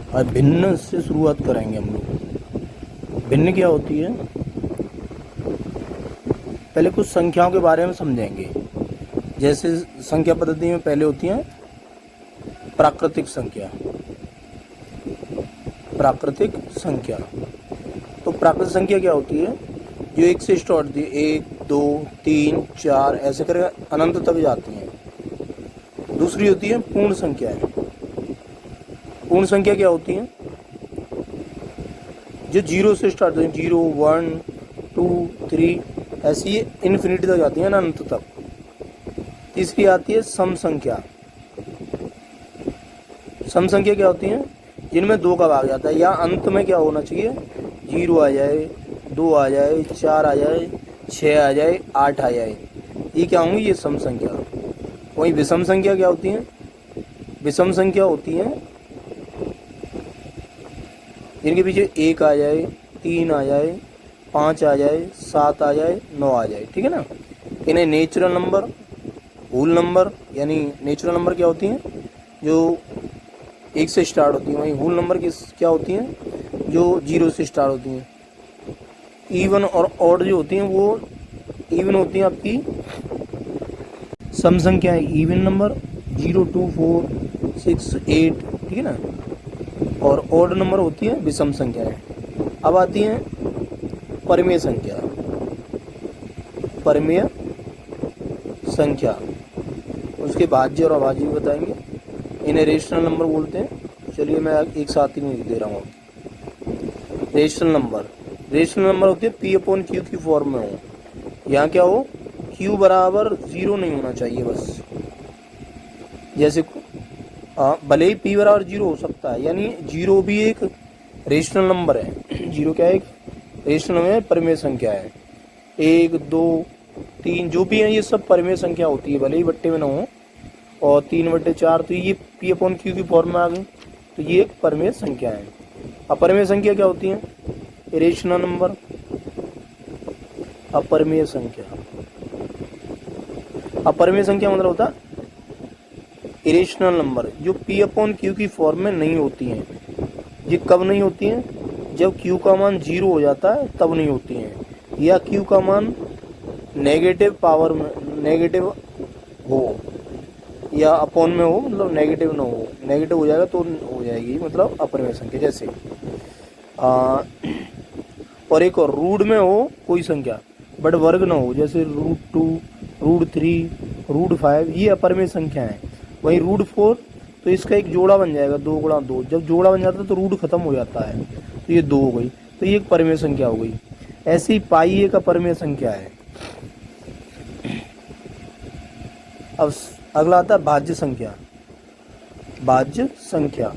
और भिन्न से शुरुआत करेंगे हम लोग। भिन्न क्या होती है, पहले कुछ संख्याओं के बारे में समझेंगे। जैसे संख्या पद्धति में पहले होती है प्राकृतिक संख्या। प्राकृतिक संख्या, तो प्राकृतिक संख्या क्या होती है, जो एक से स्टार्ट होती है, 1 2 3 4 ऐसे करके अनंत तक जाती हैं। दूसरी होती है पूर्ण संख्याएं। पूर्ण संख्या क्या होती है, जो 0 से स्टार्ट होती है, 0 1 2 3 ऐसी ये इन्फिनिटी तक जाती है, अनंत तक। तीसरी आती है सम संख्या। सम संख्या क्या होती है, जिनमें 2 का भाग जाता है, या अंत में क्या होना चाहिए, 0 आ जाए, 2 आ जाए, 4 आ जाए, 6 आ जाए, 8 आ जाए, ये क्या होंगी, ये सम संख्या। वहीं विषम संख्या क्या होती है, विषम संख्या होती है जिनके पीछे 1 आ जाए, 3 आ जाए, 5 आ जाए, 7 आ जाए, 9 आ जाए, ठीक है ना। इन्हें नेचुरल नंबर, होल नंबर, यानी नेचुरल नंबर क्या होती हैं, जो 1 से स्टार्ट होती हैं। वहीं होल नंबर की क्या होती हैं, जो 0 से स्टार्ट होती हैं। इवन और ऑड जो होती हैं वो इवन होती हैं आपकी सम संख्या है, इवन नंबर 0 2 4 6 8, ठीक है ना। और ऑड नंबर होती है विषम संख्याएं। अब आती हैं परिमेय संख्या। परिमेय संख्या, उसके भाज्य और अभाज्य भी बताएंगे। इन्हें रेशनल नंबर बोलते हैं। चलिए मैं एक साथ ही नहीं दे रहा हूँ। रेशनल नंबर, रेशनल नंबर होती है P/Q की फॉर्म में हो। यहाँ क्या हो, Q बराबर 0 नहीं होना चाहिए बस। जैसे भले ही P बराबर 0 हो सकता है, यानी 0 भी एक रेशनल नंबर है। 0 क्या है, एक रेशनल नंबर है, परिमेय संख्या है। 1 2 3 जो भी है ये सब परिमेय संख्या होती है, भले ही बट्टे में ना हो। और 3/4 तो ये P/Q की फॉर्म में आ गई, तो ये एक परिमेय संख्या है। अपरिमेय संख्या क्या होती है, इरेशनल नंबर। अपरिमेय संख्या, अपरिमेय संख्या मतलब होता है इरेशनल नंबर जो P/Q की फॉर्म में नहीं होती हैं। ये कब नहीं होती हैं, जब Q का मान 0 हो जाता है तब नहीं होती हैं, या Q का मान नेगेटिव पावर में, नेगेटिव हो या अपॉन में हो, मतलब नेगेटिव ना हो। नेगेटिव हो जाएगा तो हो जाएगी मतलब अपरिमेय संख्या। जैसे और एक और रूट में हो कोई संख्या बट वर्ग ना हो, जैसे √2 √3 √5, ये अपरिमेय संख्या है। वहीं √4 तो इसका एक जोड़ा बन जाएगा, 2 × 2। जब जोड़ा बन जाता है तो रूट खत्म हो जाता है, तो ये 2 हो गई, तो ये एक परिमेय संख्या हो गई। ऐसे ही पाई एक अपरिमेय संख्या है। अब अगला आता है भाज्य संख्या। भाज्य संख्या,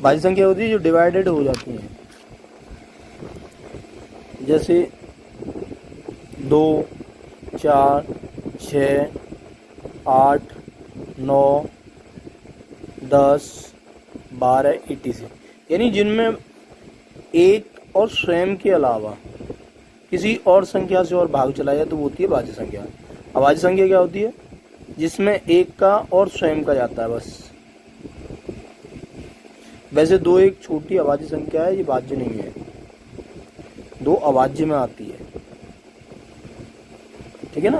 भाज्य संख्या होती है जो डिवाइडेड हो जाती है। जैसे 2 4 6 8 9 10 12 etc, यानी जिनमें एक और स्वयं के अलावा किसी और संख्या से और भाग चला जाए तो वो होती है भाज्य संख्या। अभाज्य संख्या क्या होती है, जिसमें एक का और स्वयं का जाता है बस। वैसे 2 एक छोटी अभाज्य संख्या है, ये भाज्य नहीं है, 2 अभाज्य में आती है, ठीक है ना।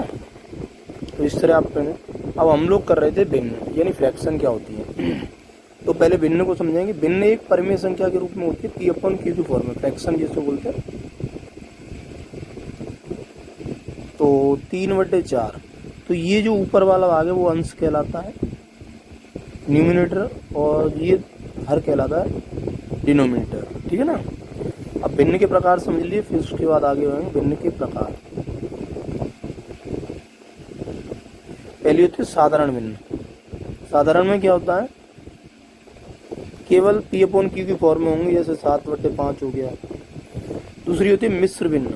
तो इस तरह आप करें। अब हम लोग कर रहे थे भिन्न, यानी फ्रैक्शन क्या होती है। तो पहले भिन्न को समझेंगे। भिन्न एक परिमेय संख्या के रूप में होती है P/Q की फॉर्म में, फ्रैक्शन जिसको बोलते हैं। तो 3/4, तो ये जो ऊपर वाला भाग है वो अंश कहलाता है, न्यूमिनेटर, और ये हर कहलाता है डिनोमिनेटर, ठीक है ना। अब भिन्न के प्रकार समझ लिए, फिर उसके बाद आगे बढ़ेंगे भिन्न के प्रकार। पहली होती है साधारण भिन्न। साधारण में क्या होता है, केवल P/Q की फॉर्म में होंगे, जैसे 7/5 हो गया। दूसरी होती है मिश्र भिन्न।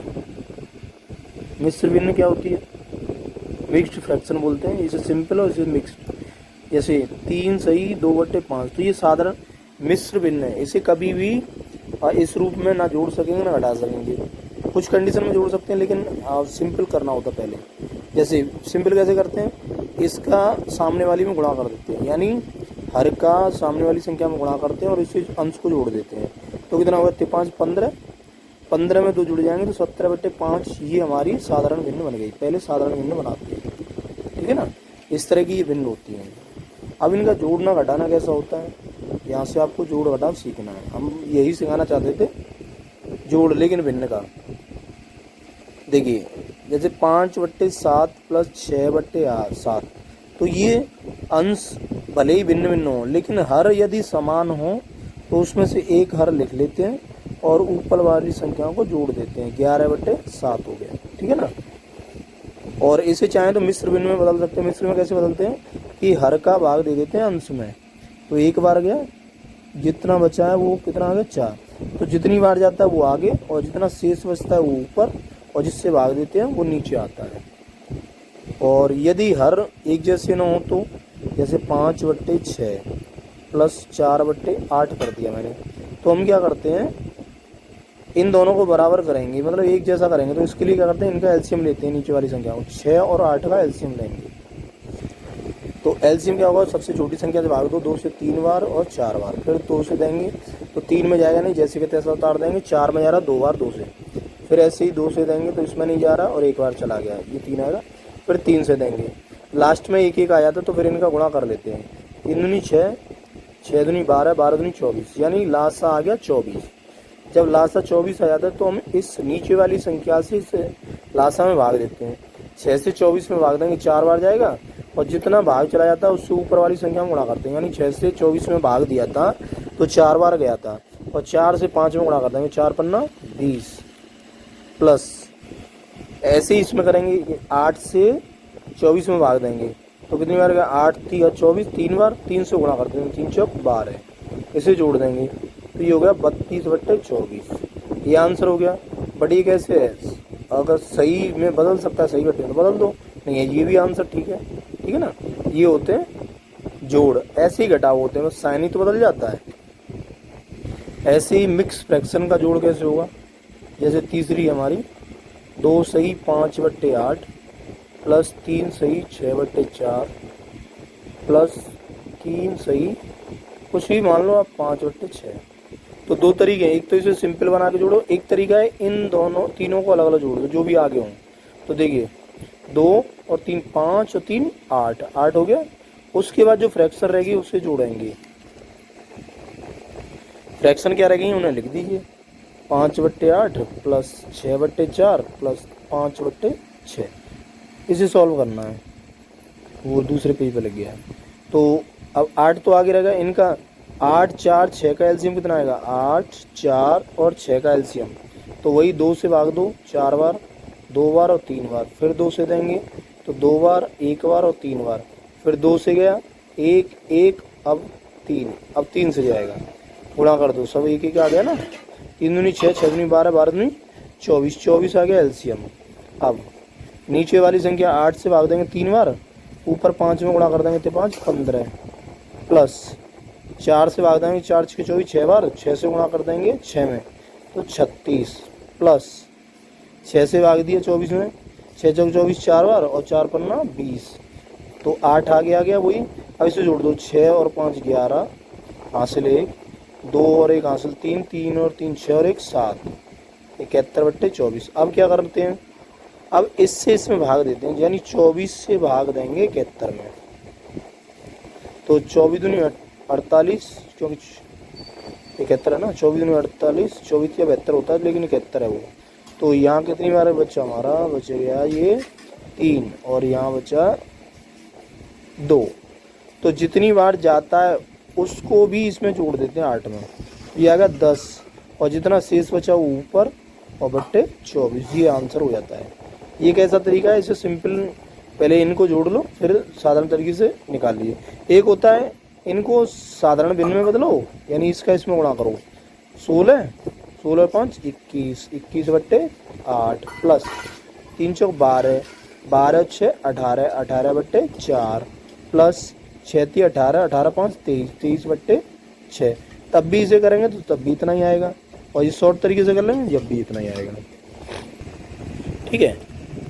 मिश्र भिन्न क्या होती है, मिक्स्ड फ्रैक्शन बोलते हैं, इसे सिंपल और इसे मिक्स्ड। जैसे 3 सही 2/5, तो ये साधारण मिश्र भिन्न है। इसे कभी भी इस रूप में ना जोड़ सकेंगे ना घटा सकेंगे। कुछ कंडीशन में जोड़ सकते हैं, लेकिन सिंपल करना होता पहले। जैसे सिंपल कैसे करते हैं, इसका सामने वाली में गुणा कर देते हैं, यानी हर का सामने वाली संख्या में गुणा करते हैं और इसे अंश को जोड़ देते हैं। तो कितना होगा, 5 15, 15 में 2 जुड़ जाएंगे तो 17/5 ये हमारी साधारण भिन्न बन गई। पहले साधारण भिन्न बनाते हैं, ठीक है ना। इस तरह की ये भिन्न होती हैं। अब इनका जोड़ना घटाना कैसा होता है, यहाँ से आपको जोड़ घटाव सीखना है। हम यही सिखाना चाहते थे, जोड़ लेकिन भिन्न का। देखिए जैसे 5/7 प्लस 6/7, तो ये अंश भले ही भिन्न भिन्न हो लेकिन हर यदि समान हो तो उसमें से एक हर लिख लेते हैं और ऊपर वाली संख्याओं को जोड़ देते हैं। 11/7 हो गया, ठीक है ना। और इसे चाहें तो मिश्र भिन्न में बदल सकते हैं। मिश्र में कैसे बदलते हैं कि हर का भाग दे देते हैं अंश में, तो एक बार गया, जितना बचा है वो कितना आ गया 4, तो जितनी बार जाता है वो आगे और जितना शेष बचता है वो ऊपर, और जिससे भाग देते हैं वो नीचे आता है। और यदि हर एक जैसे ना हो तो जैसे 5/6 प्लस 4/8 कर दिया मैंने, तो हम क्या करते हैं, इन दोनों को बराबर करेंगे, मतलब एक जैसा करेंगे। तो इसके लिए क्या करते हैं, इनका एलसीएम लेते हैं, नीचे वाली संख्या 6 और 8 का एलसीएम लेंगे। तो एलसीएम क्या होगा, सबसे छोटी संख्या से भाग दो 2 से 3 बार और 4 बार, फिर 2 से देंगे तो 3 में जाएगा नहीं, जैसे कि तैसा उतार देंगे। 4 में जा रहा 2 बार 2 से, फिर ऐसे ही 2 से देंगे तो इसमें नहीं जा रहा और एक बार चला गया, ये 3 आएगा। फिर 3 से देंगे, लास्ट में एक एक आ जाता, तो फिर इनका गुणा कर लेते हैं। 3 दूनी 6, 6 दूनी 12, 12 दूनी 24, यानी लासा आ गया 24। जब लासा 24 आ जाता है तो हम इस नीचे वाली संख्या से इस लासा में भाग देते हैं। 6 से 24 में भाग देंगे, 4 बार जाएगा, और जितना भाग चला जाता है उससे ऊपर वाली संख्या में गुणा करते हैं। यानी 6 से 24 में भाग दिया था तो 4 बार गया था, और 4 से 5 में गुणा कर देंगे, 4 पन्ना 20, प्लस ऐसे ही इसमें करेंगे। 8 से 24 में भाग देंगे तो कितनी बार गया, 8 3 24, 3 बार, 3 से गुणा करते हैं, 3 चौक 12, इसे जोड़ देंगे तो ये हो गया 32/24। ये आंसर हो गया। बट ये कैसे है, अगर सही में बदल सकता है, सही बटे तो बदल दो, नहीं है ये भी आंसर ठीक है, ठीक है ना। ये होते हैं जोड़, ऐसे ही घटाव होते हैं, बस साइन ही तो बदल जाता है। ऐसे ही मिक्स फ्रैक्शन का जोड़ कैसे होगा, जैसे तीसरी हमारी 2 सही 5/8 प्लस 3 सही 6/4 प्लस 3 सही कुछ भी मान लो आप 5/6। तो 2 तरीके हैं, एक तो इसे सिंपल बना के जोड़ो, एक तरीका है इन दोनों तीनों को अलग अलग जोड़ दो जो भी आगे हों। तो देखिए 2 और 3 5 और 3 8, 8 हो गया। उसके बाद जो फ्रैक्शन रहेगी उससे जोड़ेंगे। फ्रैक्शन क्या रहेगी उन्हें लिख दीजिए, 5/8 प्लस 6/4 प्लस 5/6। इसे सॉल्व करना है, वो दूसरे पेज पे लग गया है। तो अब 8 तो आगे रहेगा, इनका 8 4 6 का एलसीएम कितना आएगा, 8 4 और 6 का एलसीएम, तो वही 2 से भाग दो 4 बार, 2 बार और 3 बार, फिर 2 से देंगे तो 2 बार, 1 बार और 3 बार, फिर 2 से गया 1 1, अब 3, अब 3 से जाएगा, गुणा कर दो, सब एक एक आ गया ना। 3 दूनी 6, 6 दूनी 12, 12 दूनी 24, 24 आ गया एलसीएम। अब नीचे वाली संख्या 8 से भाग देंगे 3 बार, ऊपर 5 में गुणा कर देंगे तो 5 15, प्लस 4 से भाग देंगे 4 6 24, 6 बार, 6 से गुणा कर देंगे 6 में तो 36, प्लस 6 से भाग दिया 24 में, 6 चौक 24 4 बार और 4 पन्ना 20, तो 8 आगे आ गया वही। अब इसे जोड़ दो, 6 और 5 11, हासिल 1, 2 और 1 हासिल 3, 3 और 3 6 और 1 7, 71/24। अब क्या करते हैं, अब इससे इसमें भाग देते हैं, यानी 24 से भाग देंगे 71 में, तो 24 दूनी 48, क्योंकि 71 है ना, 24 दूनी 48, 24 या 72 होता है लेकिन 71 है वो। तो यहाँ कितनी बार बच्चा हमारा बच गया, ये 3 और यहाँ बचा 2, तो जितनी बार जाता है उसको भी इसमें जोड़ देते हैं 8 में, ये आएगा 10, और जितना शेष बचा वो ऊपर और बट्टे 24, ये आंसर हो जाता है। ये कैसा तरीका है, इसे सिंपल पहले इनको जोड़ लो फिर साधारण तरीके से निकाल लीजिए। एक होता है इनको साधारण भिन्न में बदलो, यानी इसका इसमें गुणा करो, 16 16 5 21, 21/8 प्लस 3 चौक 12, 12 6 18, 18/4 प्लस 6 3 18, 18 5 23, 23/6। तब भी इसे करेंगे तो तब भी इतना ही आएगा, और ये शॉर्ट तरीके से कर लेंगे जब भी इतना ही आएगा। ठीक है,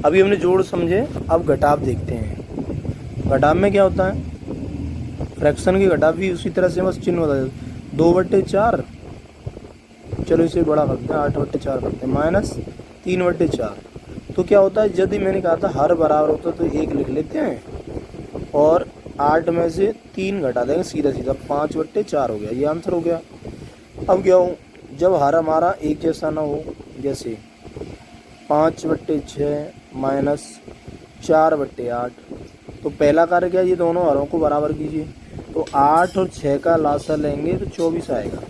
अभी हमने जोड़ समझे, अब घटाव देखते हैं। घटाव में क्या होता है, फ्रैक्शन की घटा भी उसी तरह से बस चिन्ह बता देते, 2/4, चलो इसे बड़ा करते हैं, 8/4 करते हैं, माइनस 3/4। तो क्या होता है, यदि मैंने कहा था हर बराबर होता है तो 1 लिख लेते हैं और 8 में से 3 घटा देंगे, सीधा सीधा 5/4 हो गया, ये आंसर हो गया। अब क्या हो, जब हर हमारा एक जैसा ना हो, जैसे 5/6 माइनस 4/8, तो पहला कार्य क्या है, ये दोनों हरों को बराबर कीजिए। तो 8 और 6 का लासा लेंगे तो 24 आएगा,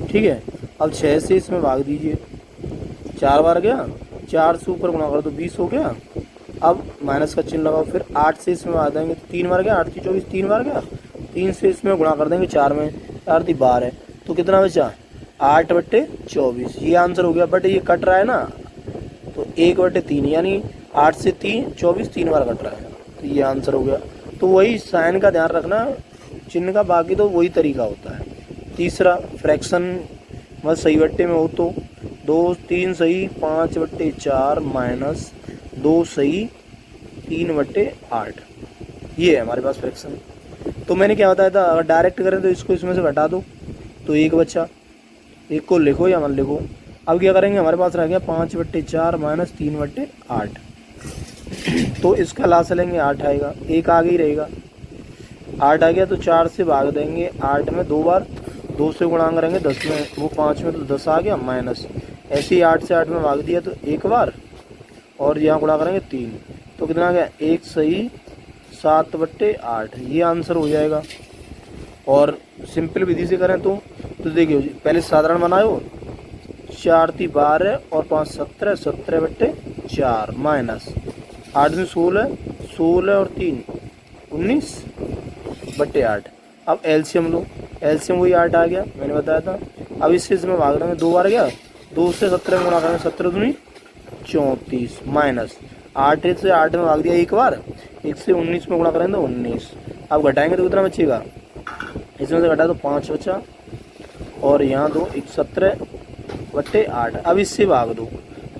ठीक है। अब 6 से इसमें भाग दीजिए, 4 बार गया, 4 से ऊपर गुणा करो तो 20 हो गया। अब माइनस का चिन्ह लगाओ, फिर 8 से इसमें भाग देंगे तो 3 बार गया, 8 की 24, 3 बार गया, 3 से इसमें गुणा कर देंगे 4 में, 4 × 12, तो कितना बचा, 8/24, ये आंसर हो गया। बट ये कट रहा है ना, तो 1/3 यानी 8 से 3 24 3 बार कट रहा है, तो ये आंसर हो गया। तो वही साइन का ध्यान रखना, चिन्ह का, बाकी तो वही तरीका होता है। तीसरा, फ्रैक्शन बस सही बट्टे में हो तो 2 3 सही 5/4 माइनस 2 सही 3/8, ये है हमारे पास फ्रैक्शन। तो मैंने क्या बताया था, अगर डायरेक्ट करें तो इसको इसमें से घटा दो तो 1 बचा, 1 को लिखो या मत लिखो। अब क्या करेंगे, हमारे पास रह गया 5/4 माइनस 3/8, तो इसका लासा लेंगे 8 आएगा, 1 आगे ही रहेगा, 8 आ गया तो 4 से भाग देंगे, 8 में 2 बार, 2 से गुणा करेंगे 10 में, वो 5 में तो 10 आ गया, माइनस ऐसे ही 8 से 8 में भाग दिया तो 1 बार, और यहाँ गुणा करेंगे 3, तो कितना आ गया, 1 सही 7/8, ये आंसर हो जाएगा। और सिंपल विधि से करें तो देखिए, पहले साधारण बनाओ, 4 × 12 और 5 17, 17/4 माइनस 8 में 16, 16 और 3 19/8। अब एलसीएम लो, एलसीएम वही 8 आ गया, मैंने बताया था। अब इससे इसमें भाग देंगे, 2 बार गया, 2 से 17 में गुणा करेंगे, 17 दूनी 34 माइनस 8 से 8 में भाग दिया 1 बार, 1 से 19 में गुणा करेंगे तो 19। अब घटाएंगे तो कितना बचेगा, इसमें से घटा तो 5 बचा, और यहाँ दो 17/8। अब इससे भाग दो,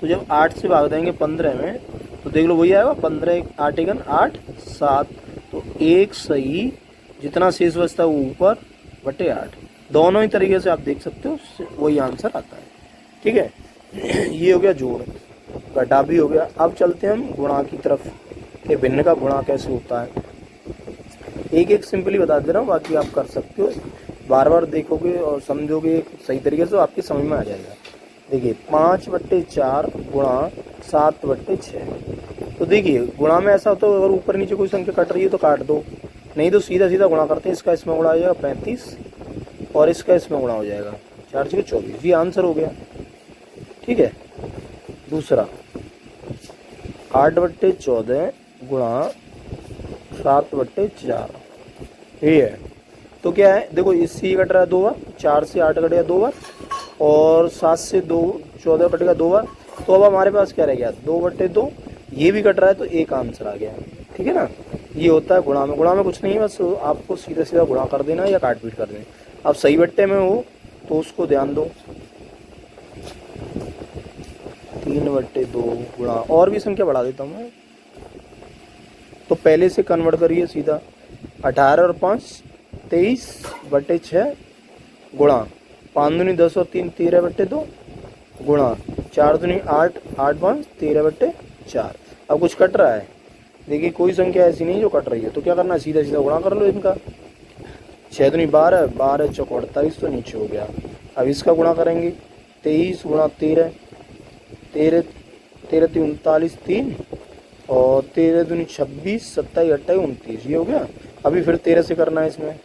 तो जब 8 से भाग देंगे 15 में तो देख लो वही आएगा, 15 8 × 8 7, तो 1 सही जितना शेष बचता है वो ऊपर बटे 8। दोनों ही तरीके से आप देख सकते हो, वही आंसर आता है, ठीक है। ये हो गया जोड़, घटा भी हो गया। अब चलते हैं हम गुणा की तरफ, कि भिन्न का गुणा कैसे होता है। एक एक सिंपली बता दे रहा हूँ, बाकी आप कर सकते हो, बार बार देखोगे और समझोगे सही तरीके से तो आपकी समझ में आ जाएगा। देखिए 5/4 गुणा 7/6, तो देखिए गुणा में ऐसा होता है, अगर ऊपर नीचे कोई संख्या कट रही है तो काट दो, नहीं तो सीधा सीधा गुणा करते हैं। इसका इसमें गुणा हो जाएगा 35 और इसका इसमें गुणा हो जाएगा 4 × 24, ये आंसर हो गया, ठीक है। दूसरा 8/14 गुणा 7/4, ये है। तो क्या है, देखो इससे कट रहा है 2 बार, 4 से 8 कटेगा 2 बार, और 7 से 2 14 कटेगा 2 बार। तो अब हमारे पास क्या रह गया, 2/2, ये भी कट रहा है तो एक आंसर आ गया, ठीक है ना। ये होता है गुणा में। गुणा में कुछ नहीं है, बस आपको सीधा सीधा गुणा कर देना या काट पीट कर देना। अब सही बट्टे में हो तो उसको ध्यान दो, 3/2 गुणा, और भी संख्या बढ़ा देता हूँ मैं, तो पहले से कन्वर्ट करिए सीधा, 18 और 5 23/6 गुणा 5 दूनी 10 और 3 13/2 गुणा 4 दूनी 8 8 5 13/4। अब कुछ कट रहा है, देखिए कोई संख्या ऐसी नहीं जो कट रही है, तो क्या करना है, सीधा सीधा गुणा कर लो इनका। 6 दूनी 12, 12 चौक 48, तो नीचे हो गया। अब इसका गुणा करेंगे, 23 गुणा 13, 13 13 3 39 3, और 13 दूनी 26 27 28 29, ये हो गया। अभी फिर 13 से करना है इसमें,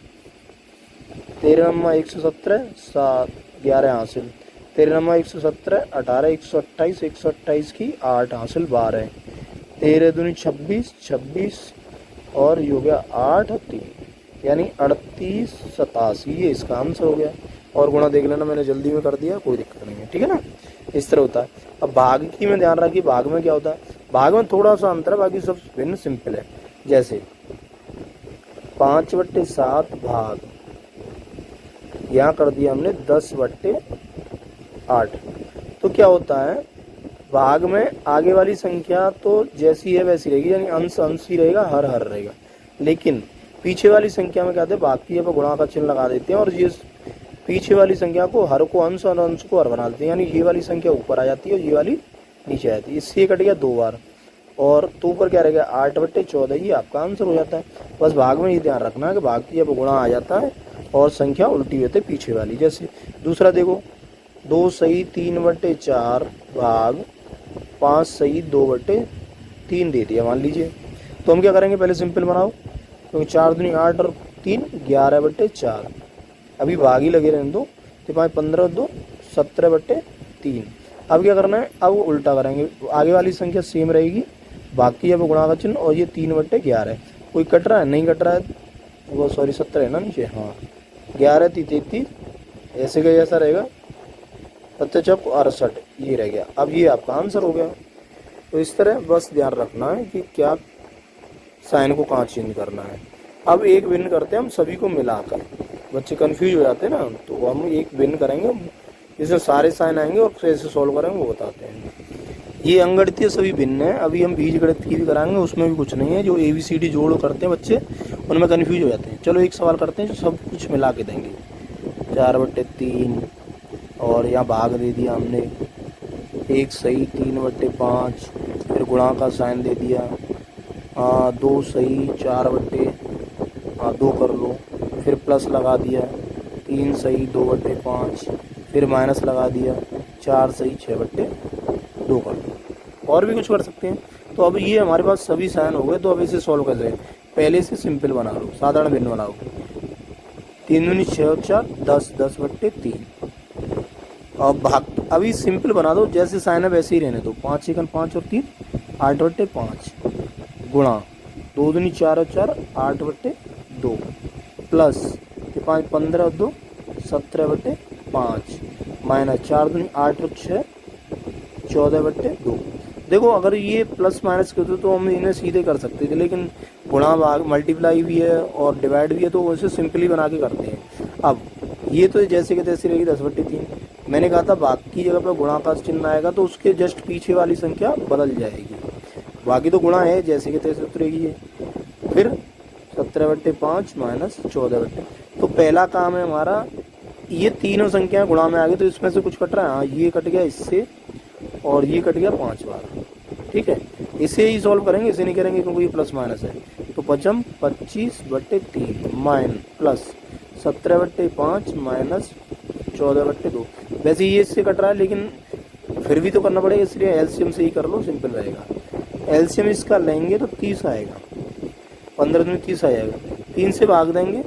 13 नम्मा 117 7 11 हासिल, 13 नम्मा 117 18 128 128 की 8 हासिल 12, 13 दूनी 26 26, और ये हो गया 8 और 3, यानी 38 87, ये इसका आंसर हो गया। और गुणा देख लेना, मैंने जल्दी में कर दिया, कोई दिक्कत नहीं है, ठीक है ना। इस तरह होता है। अब भाग की में ध्यान रखिए, भाग में क्या होता है, भाग में थोड़ा सा अंतर है, बाकी सब भिन्न सिंपल है। जैसे 5/7 भाग, यहाँ कर दिया हमने 10/8। तो क्या होता है, भाग में आगे वाली संख्या तो जैसी है वैसी रहेगी, यानी अंश अंश ही रहेगा, हर हर रहेगा। लेकिन पीछे वाली संख्या में क्या होता है, भाग की जगह गुणा का चिन्ह लगा देते हैं और ये पीछे वाली संख्या को हर को अंश और अंश को हर बना देते हैं, यानी ये वाली संख्या ऊपर आ जाती है और ये वाली नीचे आ जाती है। इससे कट गया 2 बार और तो ऊपर क्या रहेगा 8/14, ये आपका आंसर हो जाता है। बस भाग में ये ध्यान रखना है कि भाग की जब गुणा आ जाता है और संख्या उल्टी होती है पीछे वाली। जैसे दूसरा देखो, 2 सही 3/4 भाग 5 सही 2/3 दे दिया मान लीजिए। तो हम क्या करेंगे, पहले सिंपल बनाओ, क्योंकि 4 दूनी 8 और 3 11/4। अभी भाग ही लगे रहने दो, तो 5 15 2 17/3। अब क्या करना है, अब उल्टा करेंगे, आगे वाली संख्या सेम रहेगी, भाग की जब गुणा का चिन्ह और ये 3/11। कोई कट रहा है, नहीं कट रहा है, वो सॉरी 17 है ना नीचे, हाँ 11 33 ऐसे का जैसा रहेगा, 7 68 ये रह गया। अब ये आपका आंसर हो गया। तो इस तरह बस ध्यान रखना है कि क्या साइन को कहाँ चेंज करना है। अब एक भिन्न करते हैं हम सभी को मिलाकर, बच्चे कंफ्यूज हो जाते हैं ना, तो हम एक भिन्न करेंगे जिसमें सारे साइन आएंगे और कैसे सॉल्व करेंगे वो बताते हैं। ये अंगगणितीय सभी भिन्न है। अभी हम बीज गणित की भी कराएंगे, उसमें भी कुछ नहीं है। जो ABCD जोड़ करते हैं बच्चे उनमें कंफ्यूज हो जाते हैं। चलो एक सवाल करते हैं जो सब कुछ मिला के देंगे। 4/3 और यहाँ भाग दे दिया हमने, 1 सही 3/5, फिर गुणा का साइन दे दिया, 2 सही 4/2 कर लो, फिर प्लस लगा दिया, 3 सही 2/5, फिर माइनस लगा दिया, 4 सही 6/2 कर लो। और भी कुछ कर सकते हैं। तो अब ये हमारे पास सभी साइन हो गए। तो अब इसे सॉल्व कर रहे, पहले से सिंपल बना लो, साधारण भिन्न बनाओ। 3 दूनी 6 और 4 10, 10/3। और भाग अभी सिंपल बना दो, जैसे साइन है वैसे ही रहने दो। 5 एकन 5 और 3 8/5 गुणा 2 दूनी 4 और 4 8/2 प्लस 5 15 और 2 17/5 माइनस 4 दूनी 8 और 6 14/2। देखो अगर ये प्लस माइनस करते तो हम इन्हें सीधे कर सकते थे, लेकिन गुणा भाग मल्टीप्लाई भी है और डिवाइड भी है, तो उसे सिंपली बना के करते हैं। अब ये तो जैसे कि तैसे रहेगी 10/3। मैंने कहा था भाग की जगह पर गुणा का चिन्ह आएगा तो उसके जस्ट पीछे वाली संख्या बदल जाएगी। बाकी तो गुणा है, जैसे कि तैसे उतरेगी ये। फिर 17/5 माइनस 14/2। तो पहला काम है हमारा, ये तीनों संख्या गुणा में आ गई, तो इसमें से कुछ कट रहा है। हाँ ये कट गया इससे और ये कट गया 5 बार, ठीक है। इसे ही सॉल्व करेंगे, इसे नहीं करेंगे क्योंकि ये प्लस माइनस है। तो 25/3 माइन प्लस 17/5 माइनस 14/2। वैसे ये इससे कट रहा है, लेकिन फिर भी तो करना पड़ेगा, इसलिए एलसीएम से ही कर लो, सिंपल रहेगा। एलसीएम इसका लेंगे तो 30 आएगा, 15 में 30 आ जाएगा। 3 से भाग देंगे,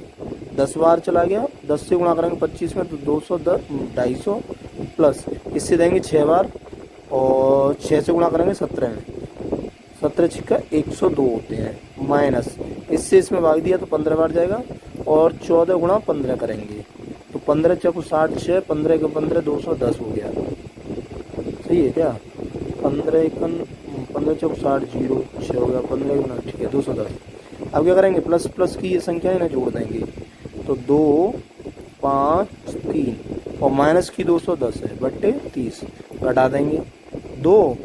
10 बार चला गया, 10 से गुणा करेंगे 25 में तो 210 250 प्लस इससे देंगे 6 बार और 6 से गुणा करेंगे 17 में, 17 छिक्का 102 होते हैं, माइनस इससे इसमें भाग दिया तो 15 बार जाएगा और 14 गुणा 15 करेंगे तो 15 चौको 60 6 15 के 15 210 हो गया। सही है क्या? 15 एकन 15 चौक 60 0 6 हो गया, 15 गुना ठीक है 210। अब क्या करेंगे, प्लस प्लस की ये संख्या है ना जोड़ देंगे, तो 2 5 3 और माइनस की 210 है बट्टे 30 घटा देंगे, 2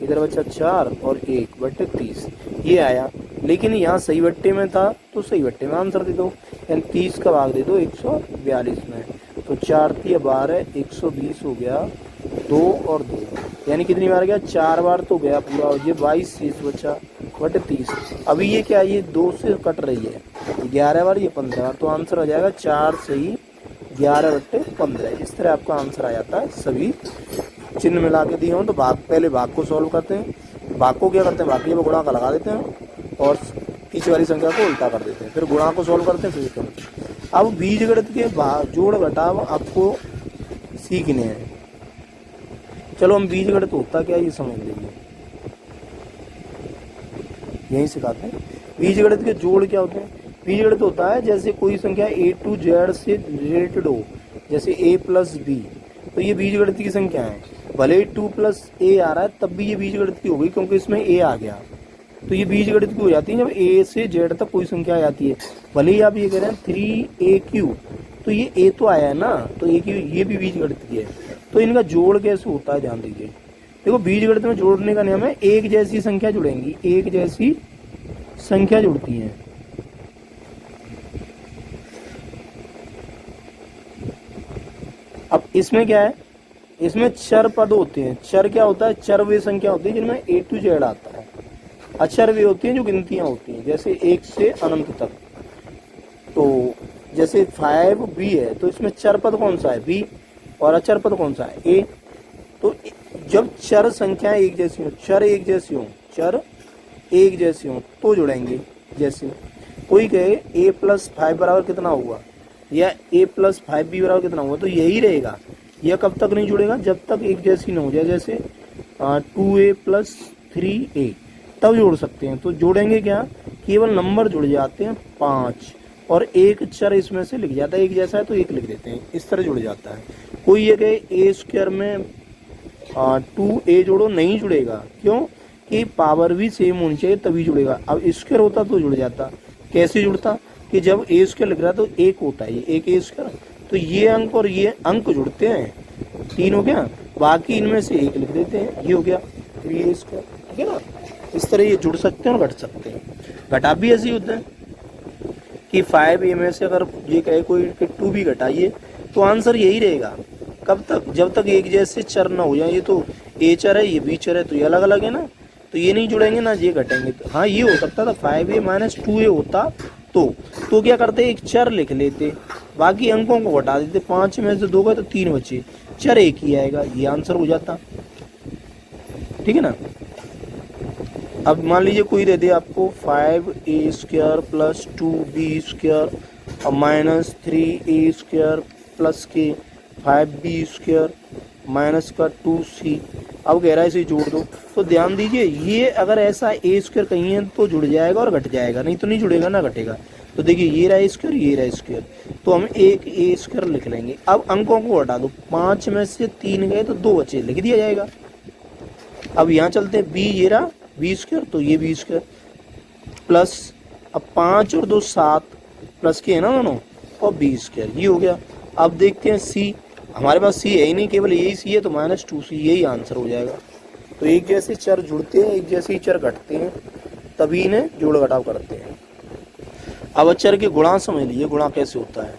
इधर बचा 4 और 1 बट्टे 30 ये आया। लेकिन यहाँ सही बट्टे में था तो सही बट्टे में आंसर दे दो, यानी 30 का भाग दे दो 142 में, तो 4 3 12 120 हो गया, 2 और 2 यानी कितनी बार गया, 4 बार तो गया पूरा, और ये 22 शेष बचा बटे 30। अभी ये क्या, ये 2 से कट रही है, 11 बार ये 15 बार, तो आंसर आ जाएगा 4 सही 11/15। इस तरह आपका आंसर आ जाता है। सभी चिन्ह मिला के दिए हों तो भाग, पहले भाग को सॉल्व करते हैं, भाग को क्या करते हैं, भाग के गुणा का लगा देते हैं और पीछे वाली संख्या को उल्टा कर देते हैं, फिर गुणा को सॉल्व करते हैं, फिर करते हैं। अब बीजगणित के जोड़ घटाव आपको सीखने हैं। चलो हम बीजगणित होता क्या ये समझ लीजिए, यही सिखाते हैं। बीजगणित के जोड़ क्या होते हैं? बीजगणित होता है जैसे कोई संख्या A to Z से रिलेटेड हो, जैसे A प्लस B, तो ये बीजगणित की संख्या है। भले 2 प्लस A आ रहा है तब भी ये बीजगणित की हो गई, क्योंकि इसमें A आ गया, तो ये बीजगणित की हो जाती है जब A से Z तक कोई संख्या आ जाती है। भले ही आप ये कह रहे हैं 3AQ, तो ये A तो आया है ना, तो AQ ये भी बीजगणित की है। तो इनका जोड़ कैसे होता है ध्यान दीजिए। देखो बीजगणित में जोड़ने का नियम है, एक जैसी संख्या जुड़ेंगी, एक जैसी संख्या जुड़ती हैं, अब इसमें क्या है, इसमें चर पद होते हैं। चर क्या होता है, चर वे संख्या होती है जिनमें ए टू जेड आता है। अचर वे होती हैं जो गिनतियां होती हैं, जैसे 1 से अनंत तक। तो जैसे 5b है तो इसमें चर पद कौन सा है, b, और अचर पद कौन सा है, a। तो जब चर संख्याएं एक जैसी हो, चर एक जैसी हो, चर एक जैसी हो तो जुड़ेंगे। जैसे कोई कहे a प्लस 5 बराबर कितना हुआ, या a प्लस 5b बराबर कितना हुआ, तो यही रहेगा। यह कब तक नहीं जुड़ेगा, जब तक एक जैसी न हो जाए। जैसे 2a प्लस 3a, तब जोड़ सकते हैं। तो जोड़ेंगे क्या, केवल नंबर जुड़ जाते हैं 5, और एक चर इसमें से लिख जाता है, एक जैसा है तो एक लिख देते हैं, इस तरह जुड़ जाता है। कोई ये कहे ए स्क्वायर में 2a जोड़ो, नहीं जुड़ेगा। क्यों, कि पावर भी सेम होनी चाहिए तभी जुड़ेगा। अब स्क्वायर होता तो जुड़ जाता। कैसे जुड़ता, कि जब ए स्क्वायर लिख रहा है तो एक होता है, ये एक ए स्क्वायर, तो ये अंक और ये अंक जुड़ते हैं, 3 हो गया, बाकी इनमें से एक लिख देते हैं, ये हो गया 3a स्क्वायर। ठीक है ना, इस तरह ये जुड़ सकते हैं और घट सकते हैं। घटा भी ऐसे ही होता है कि 5a में से अगर ये कहे कोई कि 2b घटाइए, तो आंसर यही रहेगा। कब तक, जब तक एक जैसे चर ना हो जाए। ये तो a चर है, ये b चर है, तो ये अलग अलग है ना, तो ये नहीं जुड़ेंगे ना, ये घटेंगे। तो हाँ, ये हो सकता था 5a माइनस 2a होता तो क्या करते, एक चर लिख लेते, बाकी अंकों को घटा देते। 5 में से 2 गए तो 3 बचे, चर एक ही आएगा, ये आंसर हो जाता। ठीक है ना। अब मान लीजिए कोई दे दे आपको 5a square plus 2b square और माइनस 3a स्क्वायर प्लस के 5b स्क्वायर माइनस का 2c। अब कह रहा है इसे जोड़ दो, तो ध्यान दीजिए, ये अगर ऐसा a स्क्वायर कहीं है तो जुड़ जाएगा और घट जाएगा, नहीं तो नहीं जुड़ेगा ना घटेगा। तो देखिए ये रहा स्क्वायर, ये रहा स्क्वायर, तो हम एक a स्क्वायर लिख लेंगे। अब अंकों को हटा दो, 5 में से 3 गए तो 2 बचे, लिख दिया जाएगा। अब यहाँ चलते हैं, b ये रहा b स्क्वायर, तो ये b स्क्वायर प्लस, अब 5 और 2 7 प्लस के है ना दोनों, और b स्क्वायर, ये हो गया। अब देखते हैं c, हमारे पास c है ही नहीं, केवल यही c है, तो माइनस 2c, यही आंसर हो जाएगा। तो एक जैसे चर जुड़ते हैं, एक जैसे ही चर घटते हैं, तभी इन्हें जोड़ घटाव करते हैं। अब चर के गुणा समझ लीजिए, गुणा कैसे होता है।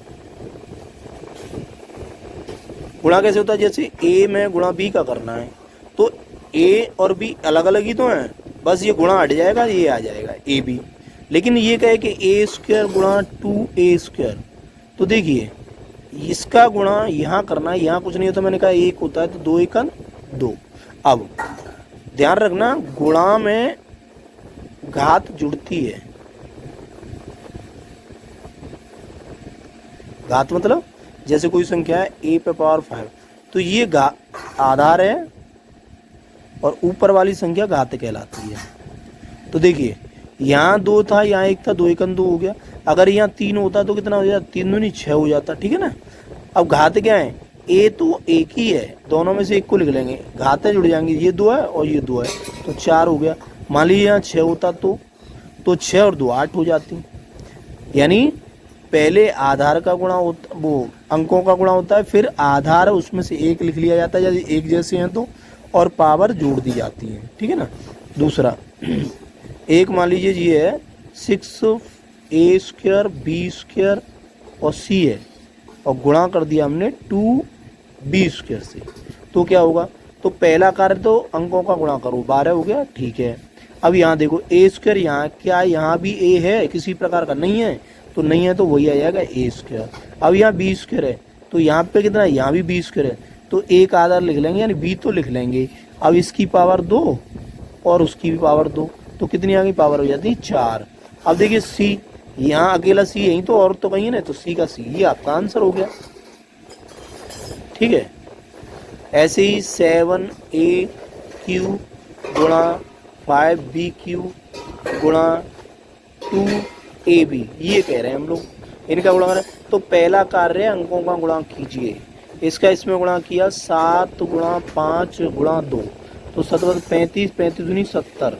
गुणा कैसे होता है, जैसे a में गुणा b का करना है, तो a और b अलग अलग ही तो हैं, बस ये गुणा हट जाएगा, ये आ जाएगा ab। लेकिन ये कहे कि a स्क्वायर गुणा 2a स्क्वायर, तो देखिए इसका गुणा यहाँ करना है, यहाँ कुछ नहीं होता, मैंने कहा 1 होता है, तो 2 1 2। अब ध्यान रखना, गुणा में घात जुड़ती है। घात मतलब जैसे कोई संख्या है a पे पावर 5, तो ये आधार है और ऊपर वाली संख्या घात कहलाती है। तो देखिए यहाँ 2 था, यहाँ 1 था, 2 1 2 हो गया। अगर यहाँ 3 होता तो कितना हो जाता, 3 दूनी 6 हो जाता। ठीक है ना। अब घात क्या है, a तो एक ही है, दोनों में से एक को लिख लेंगे, घातें जुड़ जाएंगी, ये 2 है और ये 2 है, तो 4 हो गया। मान लीजिए यहाँ 6 होता तो 6 और 2 8 हो जाती। यानी पहले आधार का गुणा होता, वो अंकों का गुणा होता है, फिर आधार उसमें से एक लिख लिया जाता है यदि एक जैसे हैं तो, और पावर जोड़ दी जाती है। ठीक है ना। दूसरा एक मान लीजिए ये है 6a स्क्वायर b स्क्वायर और c है, और गुणा कर दिया हमने 2b स्क्वायर से, तो क्या होगा, तो पहला कार्य तो अंकों का गुणा करो, 12 हो गया। ठीक है। अब यहाँ देखो a स्क्वायर, यहाँ क्या यहाँ भी a है किसी प्रकार का, नहीं है, तो नहीं है तो वही आ जाएगा a स्क्वायर। अब यहाँ b स्क्वायर है, तो यहाँ पे कितना है, यहाँ भी b स्क्वायर है, तो एक आधार लिख लेंगे, यानी b तो लिख लेंगे। अब इसकी पावर 2 और उसकी भी पावर 2, तो कितनी आ गई, पावर हो जाती है 4। अब देखिए c, यहाँ अकेला c यही तो, और तो कहीं है ना, तो c का c, ये आपका आंसर हो गया। ठीक है। ऐसे ही 7a क्यू गुणा 5b गुणा 2ab, ये कह रहे हैं हम लोग, इनका गुणा करें तो पहला कार्य अंकों का गुणा कीजिए। इसका इसमें गुणा किया, 7 गुणा 5 गुणा 2, तो 7 35, 35 दूनी 70,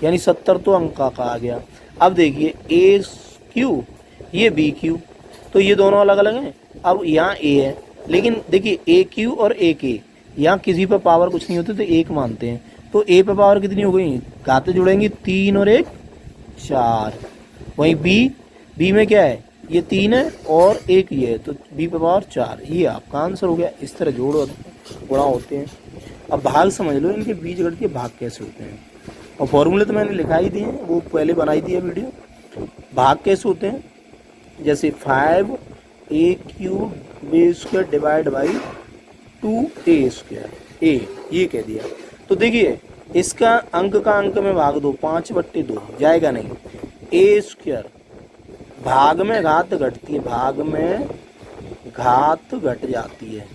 यानी 70 तो अंक का आ गया। अब देखिए a क्यू, ये b क्यू, तो ये दोनों अलग अलग हैं। अब यहाँ a है, लेकिन देखिए a क्यू और a k, यहाँ किसी पर पावर कुछ नहीं होती तो 1 मानते हैं, तो a पे पावर कितनी हो गई, घातें जुड़ेंगी 3 और 1 4। वहीं b में क्या है, ये 3 है और एक ये है, तो b पे पावर 4, ये आपका आंसर हो गया। इस तरह जोड़ गुणा होते हैं। अब भाग समझ लो, इनके बीजगणित के भाग कैसे होते हैं, और फॉर्मूले तो मैंने लिखा ही दिए हैं, वो पहले बनाई दी है वीडियो। भाग कैसे होते हैं, जैसे 5a³ b² divide by 2a², ए ये कह दिया। तो देखिए इसका अंक का अंक में भाग दो, 5/2 जाएगा नहीं। a² भाग में घात घटती है, भाग में घात घट जाती है,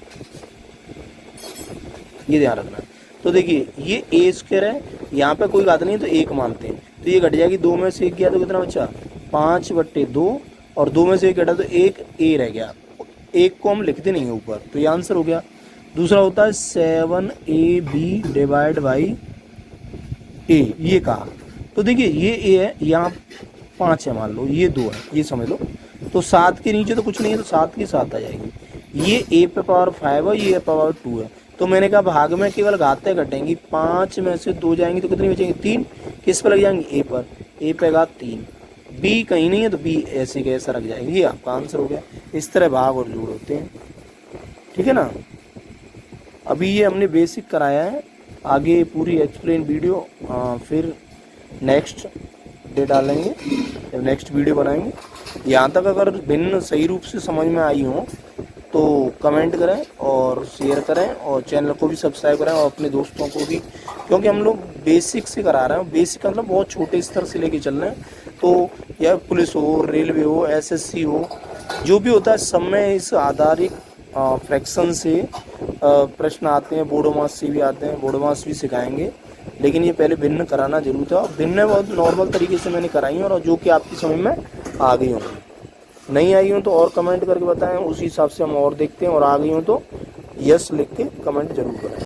ये ध्यान रखना। तो देखिए ये a² है, यहाँ पे कोई घात नहीं है तो 1 मानते हैं, तो ये घट जाएगी। 2 में से 1 गया तो कितना बचा, 5/2, और 2 में से 1 घटा तो 1 a रह गया। 1 को हम लिखते नहीं है ऊपर, तो ये आंसर हो गया। दूसरा होता है 7ab डिवाइड बाई a, ये कहा। तो देखिए ये a है, यहाँ 5 है मान लो, ये 2 है, ये समझ लो। तो 7 के नीचे तो कुछ नहीं है, तो 7 की 7 आ जाएगी। ये a पे पावर 5 है, ये पावर 2 है। तो मैंने कहा भाग में केवल घातें घटेंगी, 5 में से 2 जाएंगी तो कितनी बचेंगी, 3। किस पर लग जाएंगी, a पर, a पे घात 3। b कहीं नहीं है तो b ऐसे के ऐसा रख जाएंगे, ये आपका आंसर हो गया। इस तरह भाग और जोड़ होते हैं, ठीक है ना। अभी ये हमने बेसिक कराया है, आगे पूरी एक्सप्लेन वीडियो फिर नेक्स्ट डे डालेंगे, जब नेक्स्ट वीडियो बनाएंगे। यहाँ तक अगर भिन्न सही रूप से समझ में आई हो तो कमेंट करें और शेयर करें, और चैनल को भी सब्सक्राइब करें, और अपने दोस्तों को भी, क्योंकि हम लोग बेसिक से करा रहे हैं। बेसिक मतलब बहुत छोटे स्तर से लेके चल रहे हैं। तो या पुलिस हो, रेलवे हो, SSC हो, जो भी होता है सब में इस आधारित फ्रैक्शन से प्रश्न आते हैं, बोडोमास से भी आते हैं, बोडोमास भी सिखाएंगे। लेकिन ये पहले भिन्न कराना जरूर था। भिन्न बहुत नॉर्मल तरीके से मैंने कराई है, और जो कि आपकी समझ में आ गई होंगी। नहीं आई हो तो और कमेंट करके बताएं, उसी हिसाब से हम और देखते हैं, और आ गई हो तो यस लिख के कमेंट जरूर करें।